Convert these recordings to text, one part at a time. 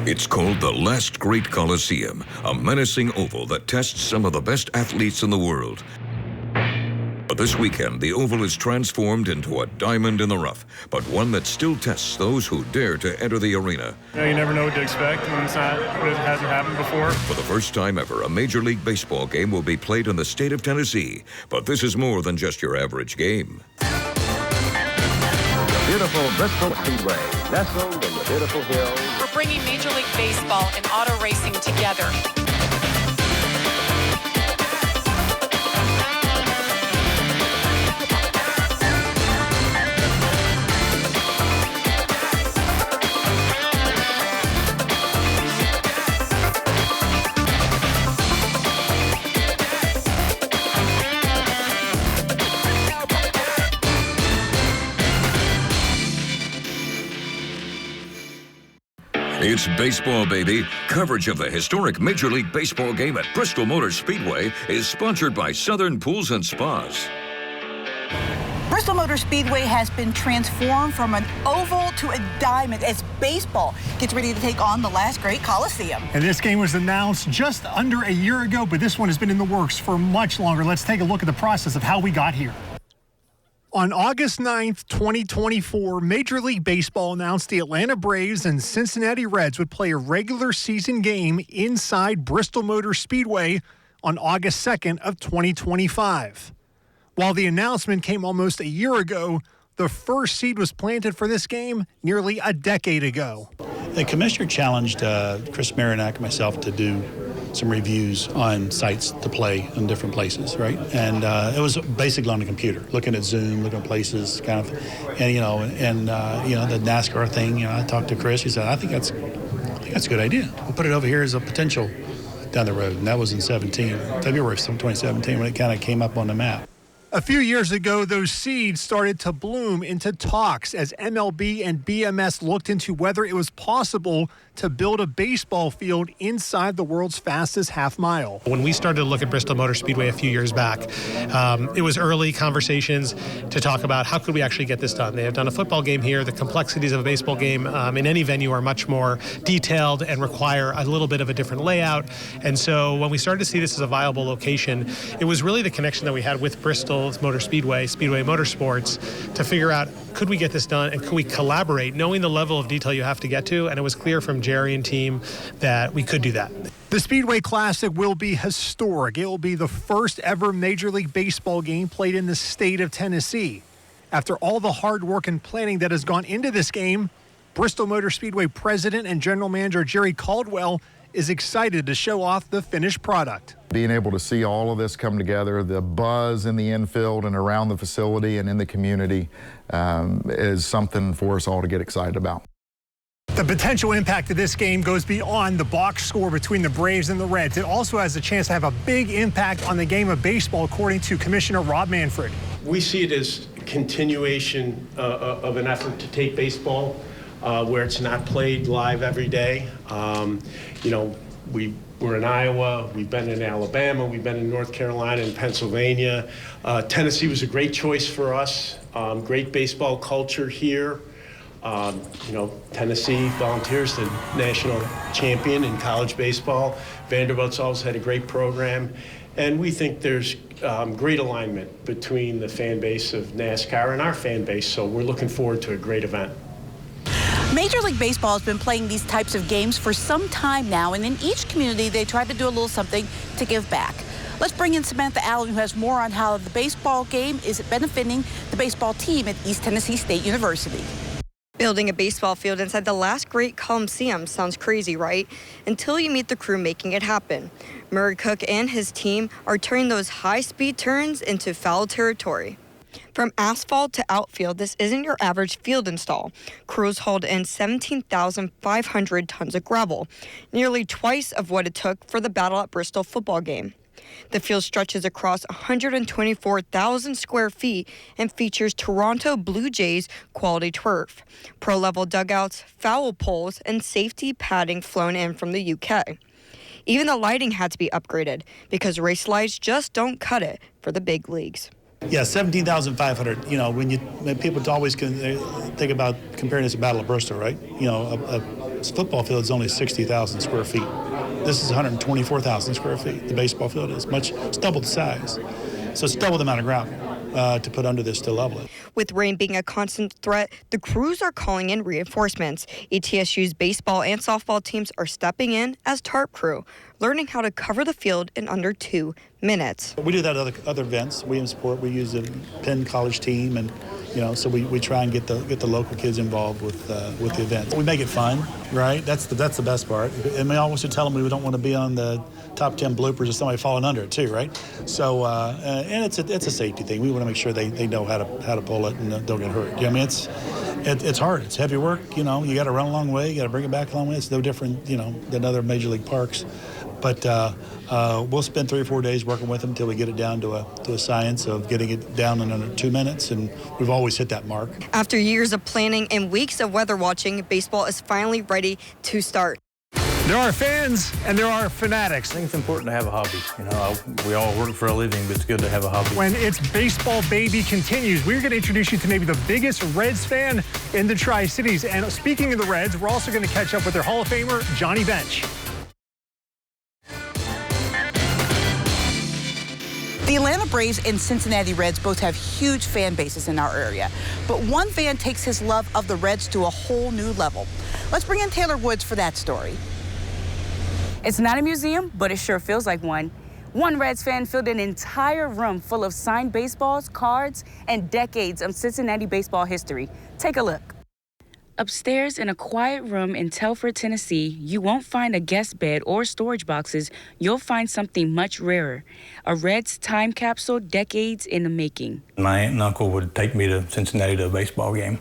It's called the Last Great Coliseum, a menacing oval that tests some of the best athletes in the world. But this weekend, the oval is transformed into a diamond in the rough, but one that still tests those who dare to enter the arena. You never know what to expect when it hasn't happened before. For the first time ever, a Major League Baseball game will be played in the state of Tennessee. But this is more than just your average game. Beautiful Bristol Speedway, nestled in the beautiful hills. We're bringing Major League Baseball and auto racing together. It's baseball, baby. Coverage of the historic Major League Baseball game at Bristol Motor Speedway is sponsored by Southern Pools and Spas. Bristol Motor Speedway has been transformed from an oval to a diamond as baseball gets ready to take on the last great Coliseum. And this game was announced just under a year ago, but this one has been in the works for much longer. Let's take a look at the process of how we got here. On August 9th, 2024, Major League Baseball announced the Atlanta Braves and Cincinnati Reds would play a regular season game inside Bristol Motor Speedway on August 2nd of 2025. While the announcement came almost a year ago, the first seed was planted for this game nearly a decade ago. The commissioner challenged Chris Marinack and myself to do some reviews on sites to play in different places, right? And it was basically on the computer, looking at Zoom, looking at places, kind of, and the NASCAR thing. I talked to Chris. He said, I think that's a good idea. We'll put it over here as a potential down the road, and that was in February of 2017 when it kind of came up on the map. A few years ago, those seeds started to bloom into talks as MLB and BMS looked into whether it was possible to build a baseball field inside the world's fastest half mile. When we started to look at Bristol Motor Speedway a few years back, it was early conversations to talk about how could we actually get this done. They have done a football game here. The complexities of a baseball game in any venue are much more detailed and require a little bit of a different layout. And so when we started to see this as a viable location, it was really the connection that we had with Bristol Motor Speedway, Speedway Motorsports, to figure out could we get this done and could we collaborate, knowing the level of detail you have to get to. And it was clear from Jerry and team that we could do that. The Speedway Classic will be historic. It will be the first ever Major League Baseball game played in the state of Tennessee. After all the hard work and planning that has gone into this game, Bristol Motor Speedway President and General Manager Jerry Caldwell is excited to show off the finished product. Being able to see all of this come together, the buzz in the infield and around the facility and in the community is something for us all to get excited about. The potential impact of this game goes beyond the box score between the Braves and the Reds. It also has a chance to have a big impact on the game of baseball, according to Commissioner Rob Manfred. We see it as a continuation of an effort to take baseball where it's not played live every day. We're in Iowa, we've been in Alabama, we've been in North Carolina and Pennsylvania. Tennessee was a great choice for us. Great baseball culture here. Tennessee Volunteers, the national champion in college baseball. Vanderbilt's always had a great program. And we think there's great alignment between the fan base of NASCAR and our fan base. So we're looking forward to a great event. Major League Baseball has been playing these types of games for some time now, and in each community they try to do a little something to give back. Let's bring in Samantha Allen, who has more on how the baseball game is benefiting the baseball team at East Tennessee State University. Building a baseball field inside the last great Coliseum sounds crazy, right? Until you meet the crew making it happen. Murray Cook and his team are turning those high-speed turns into foul territory. From asphalt to outfield, this isn't your average field install. Crews hauled in 17,500 tons of gravel, nearly twice of what it took for the Battle at Bristol football game. The field stretches across 124,000 square feet and features Toronto Blue Jays quality turf, pro-level dugouts, foul poles, and safety padding flown in from the UK. Even the lighting had to be upgraded because race lights just don't cut it for the big leagues. Yeah, 17,500. You know, when people always think about comparing this to Battle of Bristol, right? You know, a football field is only 60,000 square feet. This is 124,000 square feet. The baseball field is it's double the size. So it's double the amount of gravel to put under this to level it. With rain being a constant threat, the crews are calling in reinforcements. ETSU's baseball and softball teams are stepping in as tarp crew, learning how to cover the field in under 2 minutes. We do that at other events. Williamsport, we use a Penn College team, and so we try and get the local kids involved with the events. We make it fun, right? That's the best part. And we always tell them we don't want to be on the top 10 bloopers of somebody falling under it too, right? So and it's a safety thing. We want to make sure they know how to pull it and don't get hurt. I mean, it's hard. It's heavy work. You got to run a long way. You got to bring it back a long way. It's no different, than other major league parks. But we'll spend 3 or 4 days working with them until we get it down to a science of getting it down in under 2 minutes, and we've always hit that mark. After years of planning and weeks of weather watching, baseball is finally ready to start. There are fans and there are fanatics. I think it's important to have a hobby. We all work for a living, but it's good to have a hobby. When It's Baseball Baby continues, we're going to introduce you to maybe the biggest Reds fan in the Tri-Cities. And speaking of the Reds, we're also going to catch up with their Hall of Famer, Johnny Bench. The Atlanta Braves and Cincinnati Reds both have huge fan bases in our area. But one fan takes his love of the Reds to a whole new level. Let's bring in Taylor Woods for that story. It's not a museum, but it sure feels like one. One Reds fan filled an entire room full of signed baseballs, cards, and decades of Cincinnati baseball history. Take a look. Upstairs in a quiet room in Telford, Tennessee, you won't find a guest bed or storage boxes. You'll find something much rarer, a Reds time capsule decades in the making. My aunt and uncle would take me to Cincinnati to a baseball game.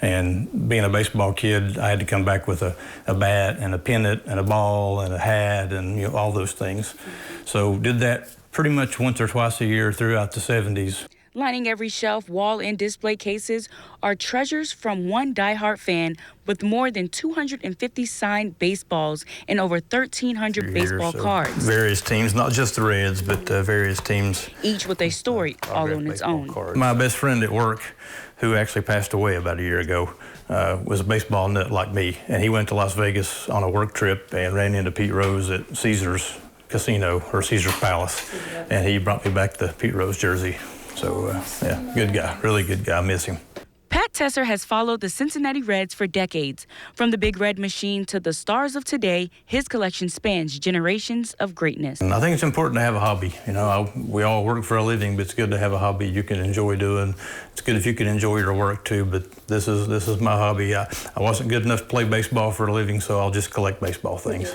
And being a baseball kid, I had to come back with a bat and a pennant and a ball and a hat and all those things. So did that pretty much once or twice a year throughout the 70s. Lining every shelf, wall, and display cases are treasures from one diehard fan with more than 250 signed baseballs and over 1,300 baseball cards. Various teams, not just the Reds, but various teams. Each with a story all on its own. My best friend at work, who actually passed away about a year ago, was a baseball nut like me. And he went to Las Vegas on a work trip and ran into Pete Rose at Caesars Casino, or Caesars Palace. And he brought me back the Pete Rose jersey. So, yeah, good guy, really good guy. I miss him. Pat Tesser has followed the Cincinnati Reds for decades. From the Big Red Machine to the stars of today, his collection spans generations of greatness. And I think it's important to have a hobby. We all work for a living, but it's good to have a hobby you can enjoy doing. It's good if you can enjoy your work too, but this is my hobby. I wasn't good enough to play baseball for a living, so I'll just collect baseball things.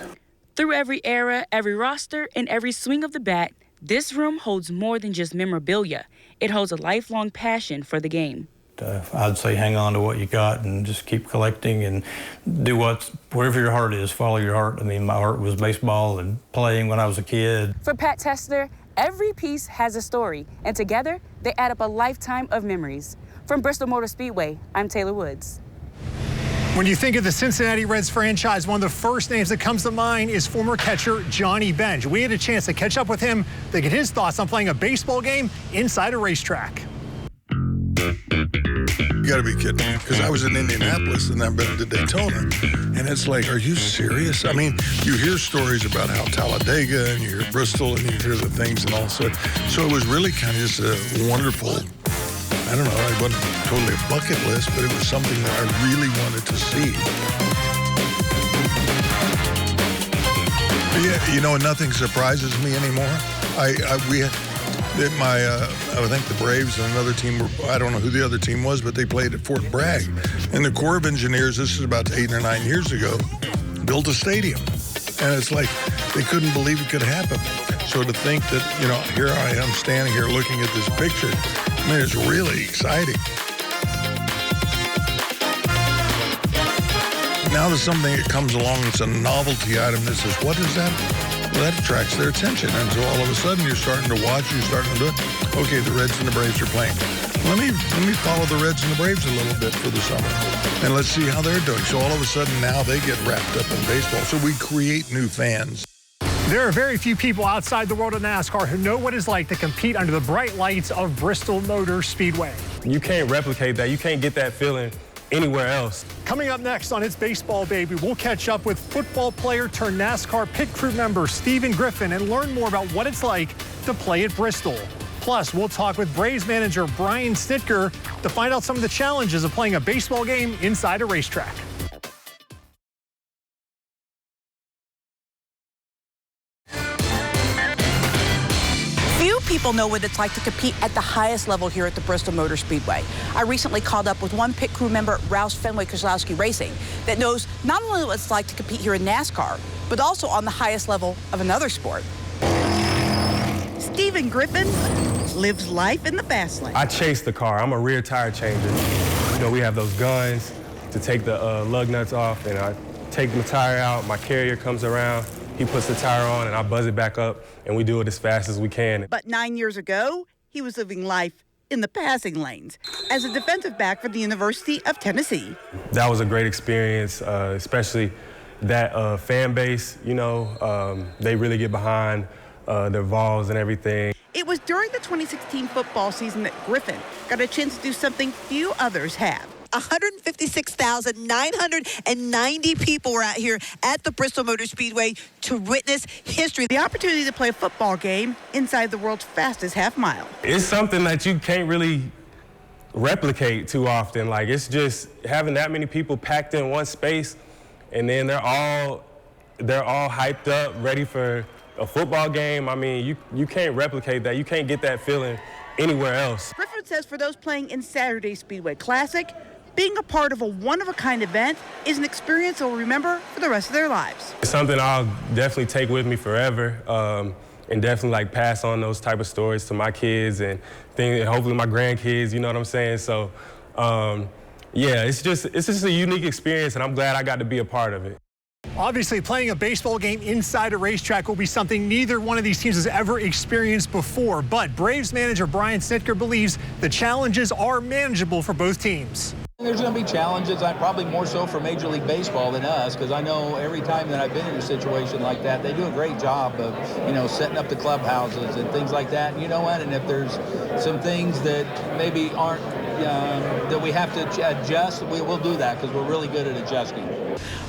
Through every era, every roster, and every swing of the bat, this room holds more than just memorabilia. It holds a lifelong passion for the game. I'd say hang on to what you got and just keep collecting and do wherever your heart is, follow your heart. I mean, my heart was baseball and playing when I was a kid. For Pat Tesser, every piece has a story, and together they add up a lifetime of memories. From Bristol Motor Speedway, I'm Taylor Woods. When you think of the Cincinnati Reds franchise, one of the first names that comes to mind is former catcher Johnny Bench. We had a chance to catch up with him to get his thoughts on playing a baseball game inside a racetrack. You got to be kidding me, because I was in Indianapolis and I've been to Daytona, and it's like, are you serious? I mean, you hear stories about how Talladega, and you hear Bristol, and you hear the things and all sorts. So it was really kind of just a wonderful, I don't know, it wasn't totally a bucket list, but it was something that I really wanted to see. Yeah, nothing surprises me anymore. I think the Braves and another team I don't know who the other team was, but they played at Fort Bragg. And the Corps of Engineers, this is about 8 or 9 years ago, built a stadium. And it's like they couldn't believe it could happen. So to think that, here I am standing here looking at this picture, I mean, it's really exciting. Now there's something that comes along that's a novelty item that says, what is that? Well, that attracts their attention. And so all of a sudden you're starting to watch, you're starting to do it. Okay, the Reds and the Braves are playing. Let me follow the Reds and the Braves a little bit for the summer. And let's see how they're doing. So all of a sudden now they get wrapped up in baseball. So we create new fans. There are very few people outside the world of NASCAR who know what it's like to compete under the bright lights of Bristol Motor Speedway. You can't replicate that. You can't get that feeling anywhere else. Coming up next on It's Baseball, Baby, we'll catch up with football player turned NASCAR pit crew member Stephen Griffin and learn more about what it's like to play at Bristol. Plus, we'll talk with Braves manager Brian Snitker to find out some of the challenges of playing a baseball game inside a racetrack. Few people know what it's like to compete at the highest level here at the Bristol Motor Speedway. I recently called up with one pit crew member, Roush Fenway Kozlowski Racing, that knows not only what it's like to compete here in NASCAR, but also on the highest level of another sport. Stephen Griffin lives life in the fast lane. I chase the car. I'm a rear tire changer. You know, we have those guns to take the lug nuts off, and I take my tire out, my carrier comes around, he puts the tire on, and I buzz it back up, and we do it as fast as we can. But 9 years ago, he was living life in the passing lanes as a defensive back for the University of Tennessee. That was a great experience, especially that fan base, you know, they really get behind their Vols and everything. It was during the 2016 football season that Griffin got a chance to do something few others have. 156,990 people were out here at the Bristol Motor Speedway to witness history. The opportunity to play a football game inside the world's fastest half mile. It's something that you can't really replicate too often. Like, it's just having that many people packed in one space, and then they're all hyped up, ready for a football game. I mean, you can't replicate that. You can't get that feeling anywhere else. Griffin says for those playing in Saturday's Speedway Classic, being a part of a one-of-a-kind event is an experience they'll remember for the rest of their lives. It's something I'll definitely take with me forever, and definitely like pass on those type of stories to my kids and hopefully my grandkids, you know what I'm saying? So, yeah, it's just a unique experience, and I'm glad I got to be a part of it. Obviously, playing a baseball game inside a racetrack will be something neither one of these teams has ever experienced before, but Braves manager Brian Snitker believes the challenges are manageable for both teams. There's going to be challenges, probably more so for Major League Baseball than us, because I know every time that I've been in a situation like that, they do a great job of, setting up the clubhouses and things like that. And you know what? And if there's some things that maybe aren't, that we have to adjust, we'll do that because we're really good at adjusting.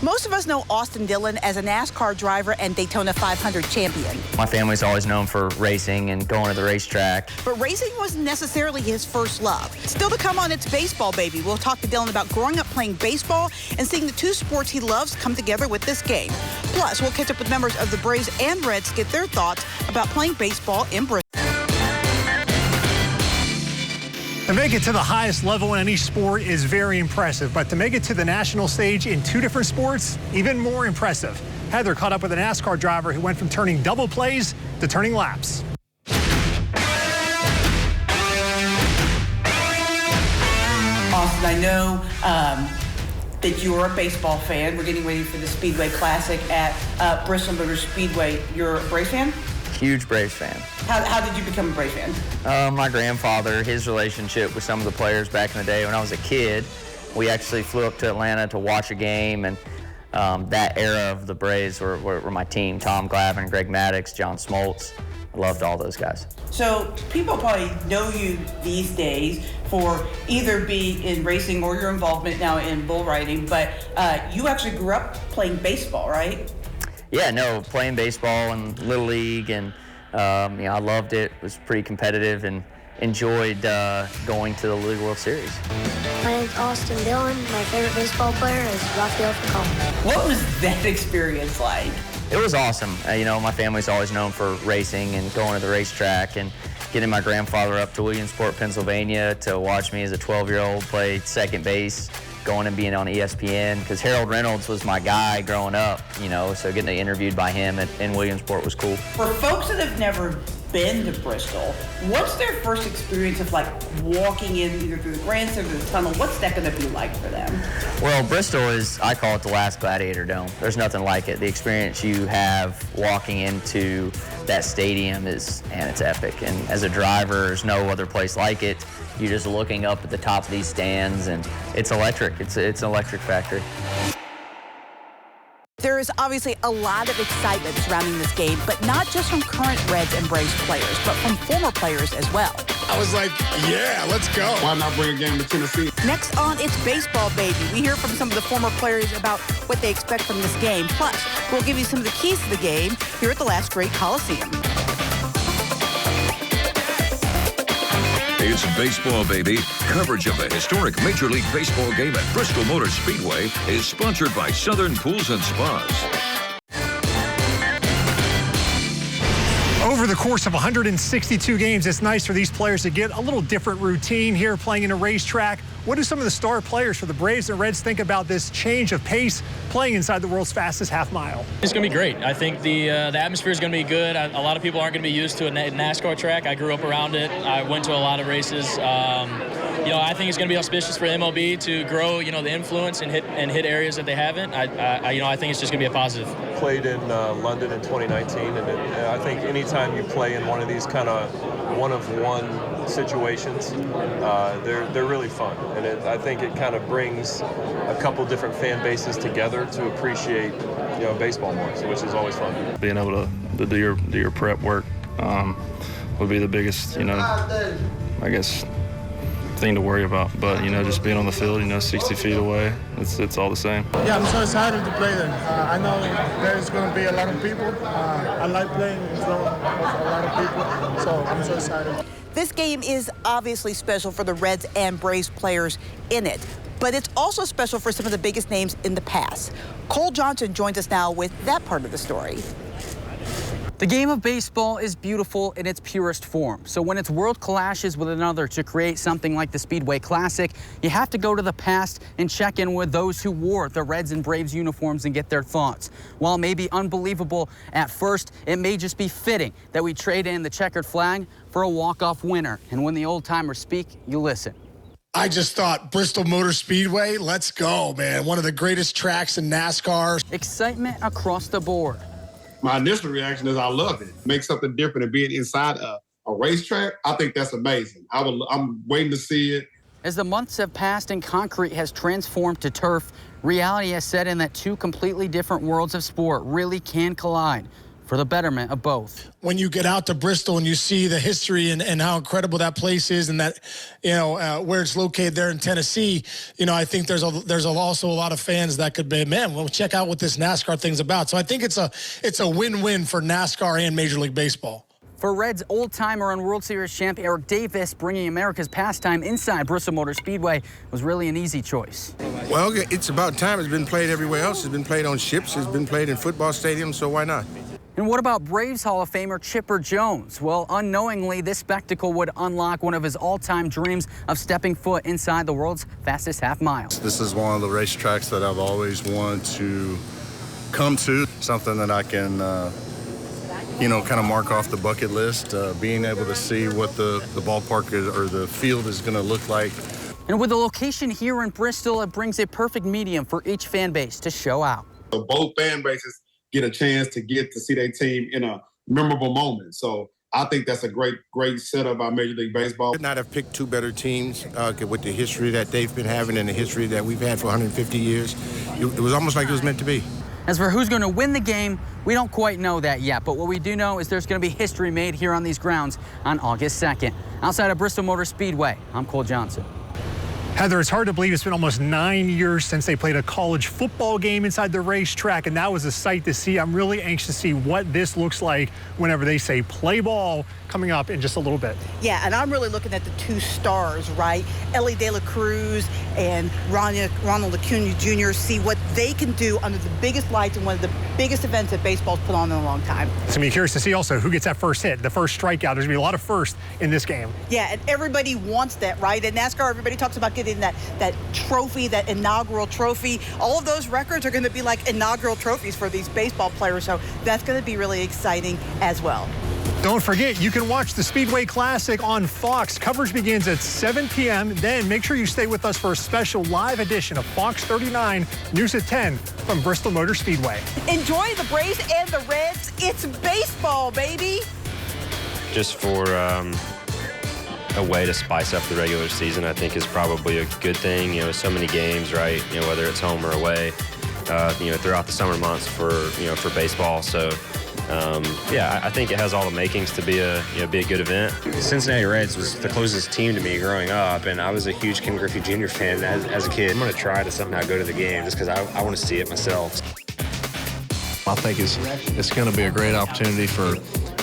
Most of us know Austin Dillon as a NASCAR driver and Daytona 500 champion. My family's always known for racing and going to the racetrack. But racing wasn't necessarily his first love. Still to come on It's Baseball, Baby. We'll talk to Dillon about growing up playing baseball and seeing the two sports he loves come together with this game. Plus, we'll catch up with members of the Braves and Reds to get their thoughts about playing baseball in Bristol. To make it to the highest level in any sport is very impressive, but to make it to the national stage in two different sports, even more impressive. Heather caught up with a NASCAR driver who went from turning double plays to turning laps. Austin, I know that you're a baseball fan. We're getting ready for the Speedway Classic at Bristol Motor Speedway. You're a Braves fan? Huge Braves fan. How did you become a Braves fan? My grandfather, his relationship with some of the players back in the day when I was a kid, we actually flew up to Atlanta to watch a game, and that era of the Braves were my team. Tom Glavine, Greg Maddux, John Smoltz. I loved all those guys. So people probably know you these days for either being in racing or your involvement now in bull riding, but you actually grew up playing baseball, right? Yeah, no, playing baseball and Little League, and I loved it. It was pretty competitive and enjoyed going to the League World Series. My name's Austin Dillon. My favorite baseball player is Rafael Falcao. What was that experience like? It was awesome. My family's always known for racing and going to the racetrack, and getting my grandfather up to Williamsport, Pennsylvania to watch me as a 12-year-old play second base, going and being on ESPN, because Harold Reynolds was my guy growing up, so getting interviewed by him in Williamsport was cool. For folks that have never been to Bristol, what's their first experience of walking in either through the grandstand or the tunnel? What's that going to be like for them? Well, Bristol is, I call it the last Gladiator Dome. There's nothing like it. The experience you have walking into that stadium it's epic. And as a driver, there's no other place like it. You're just looking up at the top of these stands, and it's electric. It's an electric factory. There There is obviously a lot of excitement surrounding this game, but not just from current Reds and Braves players, but from former players as well. I was like, yeah, let's go. Why not bring a game to Tennessee? Next on It's Baseball, Baby, we hear from some of the former players about what they expect from this game. Plus, we'll give you some of the keys to the game here at the last great Coliseum. It's Baseball, Baby. Coverage of the historic Major League Baseball game at Bristol Motor Speedway is sponsored by Southern Pools and Spas. Over the course of 162 games, it's nice for these players to get a little different routine here playing in a racetrack. What do some of the star players for the Braves and Reds think about this change of pace playing inside the world's fastest half mile? It's going to be great. I think the atmosphere is going to be good. A lot of people aren't going to be used to a NASCAR track. I grew up around it. I went to a lot of races. I think it's going to be auspicious for MLB to grow, the influence and hit areas that they haven't. I think it's just going to be a positive. Played in London in 2019, and I think anytime you play in one of these kind of one-of-one situations, they're really fun, and I think it kind of brings a couple different fan bases together to appreciate baseball more, which is always fun. Being able to do your prep work would be the biggest I guess thing to worry about, but just being on the field 60 feet away, it's all the same. Yeah, I'm so excited to play there. I know there's going to be a lot of people. I like playing in front of a lot of people, so I'm so excited. This game is obviously special for the Reds and Braves players in it, but it's also special for some of the biggest names in the past. Cole Johnson joins us now with that part of the story. The game of baseball is beautiful in its purest form. So when its world clashes with another to create something like the Speedway Classic, you have to go to the past and check in with those who wore the Reds and Braves uniforms and get their thoughts. While it may be unbelievable at first, it may just be fitting that we trade in the checkered flag for a walk-off winner. And when the old-timers speak, you listen. I just thought Bristol Motor Speedway, let's go, man. One of the greatest tracks in NASCAR. Excitement across the board. My initial reaction is I love it. Make something different and being inside a racetrack, I think that's amazing. I'm waiting to see it. As the months have passed and concrete has transformed to turf, reality has set in that two completely different worlds of sport really can collide for the betterment of both. When you get out to Bristol and you see the history and how incredible that place is, and that where it's located there in Tennessee, I think there's also a lot of fans that could be, man, well, check out what this NASCAR thing's about. So I think it's a win-win for NASCAR and Major League Baseball. For Reds old-timer and World Series champ Eric Davis, bringing America's pastime inside Bristol Motor Speedway was really an easy choice. Well, it's about time. It's been played everywhere else. It's been played on ships. It's been played in football stadiums, so why not? And what about Braves Hall of Famer Chipper Jones? Well, unknowingly, this spectacle would unlock one of his all-time dreams of stepping foot inside the world's fastest half mile. This is one of the racetracks that I've always wanted to come to, something that I can, kind of mark off the bucket list, being able to see what the ballpark or the field is going to look like. And with the location here in Bristol, it brings a perfect medium for each fan base to show out. So both fan bases get a chance to get to see their team in a memorable moment. So I think that's a great setup by Major League Baseball. Could not have picked two better teams with the history that they've been having and the history that we've had for 150 years. It was almost like it was meant to be. As for who's going to win the game, we don't quite know that yet. But what we do know is there's going to be history made here on these grounds on August 2nd. Outside of Bristol Motor Speedway, I'm Cole Johnson. Heather, it's hard to believe it's been almost 9 years since they played a college football game inside the racetrack, and that was a sight to see. I'm really anxious to see what this looks like whenever they say play ball coming up in just a little bit. Yeah, and I'm really looking at the two stars, right? Ellie De La Cruz and Ronald Acuna Jr. See what they can do under the biggest lights and one of the biggest events that baseball's put on in a long time. So I'm curious to see also who gets that first hit, the first strikeout. There's going to be a lot of firsts in this game. Yeah, and everybody wants that, right? In NASCAR, everybody talks about getting that trophy, that inaugural trophy. All of those records are going to be like inaugural trophies for these baseball players, so that's going to be really exciting as well. Don't forget, you can watch the Speedway Classic on Fox. Coverage begins at 7 p.m. Then make sure you stay with us for a special live edition of Fox 39 News at 10 from Bristol Motor Speedway. Enjoy the Braves and the Reds. It's baseball, baby. Just for a way to spice up the regular season, I think is probably a good thing. So many games, right? Whether it's home or away. throughout the summer months for baseball. So. I think it has all the makings to be a good event. Cincinnati Reds was the closest team to me growing up, and I was a huge Ken Griffey Jr. fan as a kid. I'm going to try to somehow go to the game just because I want to see it myself. I think it's going to be a great opportunity for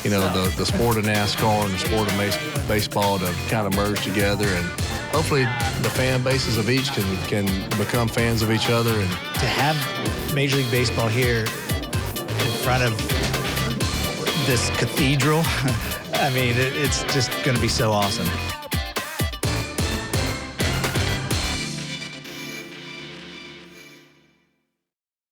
the sport of NASCAR and the sport of baseball to kind of merge together, and hopefully the fan bases of each can become fans of each other. And to have Major League Baseball here in front of this cathedral, I mean, it's just going to be so awesome.